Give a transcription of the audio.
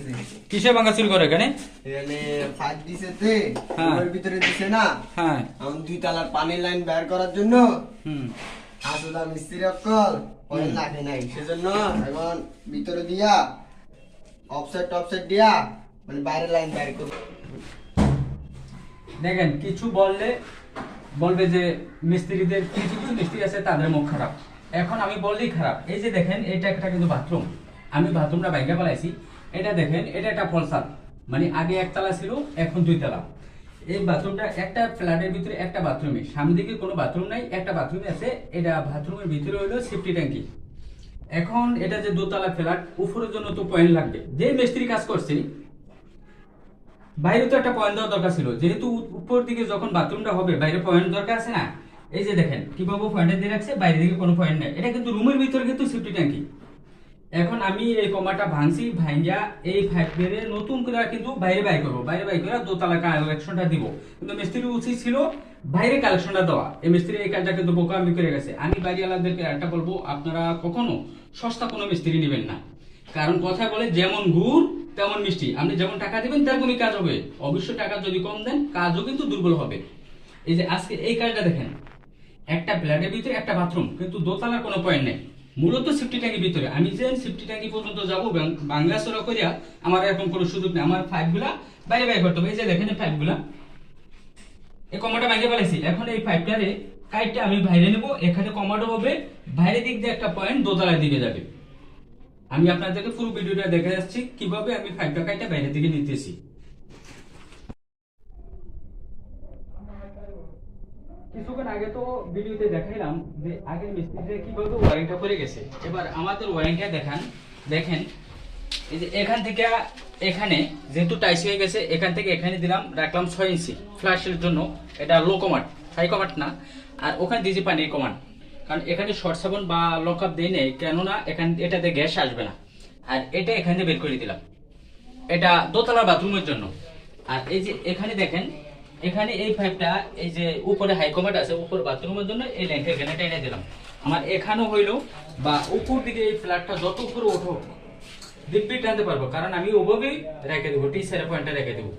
করতেছে। কিসে ভাঙাচুরি করে এখানে? এখানে ফাইট দিছে তে হ্যাঁ। ওর ভিতরে দিছে না। হ্যাঁ। এখন 2 তলার পানির লাইন বের করার জন্য আসলে মিস্ত্রি অকল পয়েন্ট লাগে নাই, সেজন্য এখন ভিতরে দিয়া অফসেট দিয়া মানে বাইরের লাইন বের করব। দেখেন কিছু বললে বলবে যে মিস্ত্রিদের কিছু কিছু মিস্ত্রি আছে তাদের মুখ খারাপ। এখন আমি বললেই খারাপ। এই যে দেখেন এটা একটা কিন্তু বাথরুম, আমি বাথরুমটা বাইরে পালাইছি। এটা দেখেন এটা একটা ফলসাল, মানে আগে একতলা ছিল এখন 2 তলা। এই বাথরুমটা একটা ফ্ল্যাটের ভিতরে একটা বাথরুমে, সামনে দিকে কোনো বাথরুম নাই, একটা বাথরুমে আছে। এটা বাথরুমের ভিতরে হলো সেফটি ট্যাঙ্কি। এখন এটা যে 2 তলা ফ্ল্যাট, উপরের জন্য তো পয়েন্ট লাগবে। যে মিস্ত্রি কাজ করছে বাইরে তো একটা পয়েন্ট দেওয়ার দরকার ছিল, যেহেতু উপর দিকে যখন বাথরুমটা হবে বাইরে পয়েন্ট দরকার আছে না। এই যে দেখেন কিভাবে পয়েন্টে দিয়ে রাখছে, বাইরে দিকে কোনো পয়েন্ট নেই। এটা কিন্তু রুমের ভিতরে কিন্তু সেফটি ট্যাঙ্কি। এখন আমি এই কমাটা ভাঙছি, ভাঙ্গিয়া এই ফাইভ বেড়ে নতুন করে কিন্তু বাইরে বাই করবো, বাইরে বাই করে দোতলা কালেকশনটা দিব। কিন্তু মিস্ত্রি উচিত ছিল বাইরে কালেকশনটা দেওয়া। এই মিস্ত্রি এই কাজটা কিন্তু বোকামি করে গেছে। আমি বাড়িওয়ালাদেরকে একটা বলবো, আপনারা কখনো সস্তা কোনো মিস্ত্রি নেবেন না। কারণ কথা বলে যেমন গুড় তেমন মিষ্টি, আপনি যেমন টাকা দিবেন তেমনই কাজ হবে। অবশ্যই টাকা যদি কম দেন কাজও কিন্তু দুর্বল হবে। এই যে আজকে এই কাজটা দেখেন, একটা ফ্ল্যাটের ভিতরে একটা বাথরুম, কিন্তু দোতলার কোনো পয়েন্ট নেই। মূলত সেফটি ট্যাঙ্কির ভিতরে আমি যে সেফটি ট্যাঙ্কি পর্যন্ত যাবো বাংলাসরা করিয়া আমার এরকম কোনো সুযোগ নেই। আমার পাইপগুলা বাইরে বাইরে করতে হবে। এই যে দেখেন এই পাইপগুলা, এই কমাটা ভাঙে ফেলেছি। এখন এই পাইপটারে কাইটটা আমি বাইরে নেবো, এখানে কমাটো হবে, বাইরের দিক দিয়ে একটা পয়েন্ট দোতলার দিকে যাবে। আমি আপনাদেরকে পুরো ভিডিওটা দেখে যাচ্ছি কিভাবে আমি পাইপটা কাইটটা বাইরে দিকে নিতেছি। কিছুক্ষণ আগে তো ভিডিওতে দেখাইলাম যে আগের মিস্ত্রিরা কিভাবে ওয়ারিংটা করে গেছে। এবার আমাদের ওয়ারিংটা দেখান। দেখেন এই যে এখান থেকে এখানে যেহেতু টাইস হয়ে গেছে, এখান থেকে এখানে দিলাম, রাখলাম 6 ইঞ্চি ফ্ল্যাশের জন্য। এটা লো কমান্ড, হাই কমান্ড না। আর ওখানে দিয়েছি পানির কমান্ড, কারণ এখানে শর্ট সাবন বা লক আপ দেয় নেই, কেননা এখানে এটাতে গ্যাস আসবে না। আর এটা এখানে বের করে দিলাম, এটা দোতলার বাথরুমের জন্য। আর এই যে এখানে দেখেন, এখানে এই পাইপটা এই যে উপরে হাই কমান্ড আছে, উপর বাথরুমের জন্য এই লাইনটা এখানে টেনে দিলাম। আমার এখানেও হইলো বা উপর দিকে এই ফ্ল্যাটটা যত উপরে ওঠো দিব্যি টানতে পারবো, কারণ আমি ওভাবেই রেখে দেবো, টি সেরা পয়েন্টটা রেখে দেবো।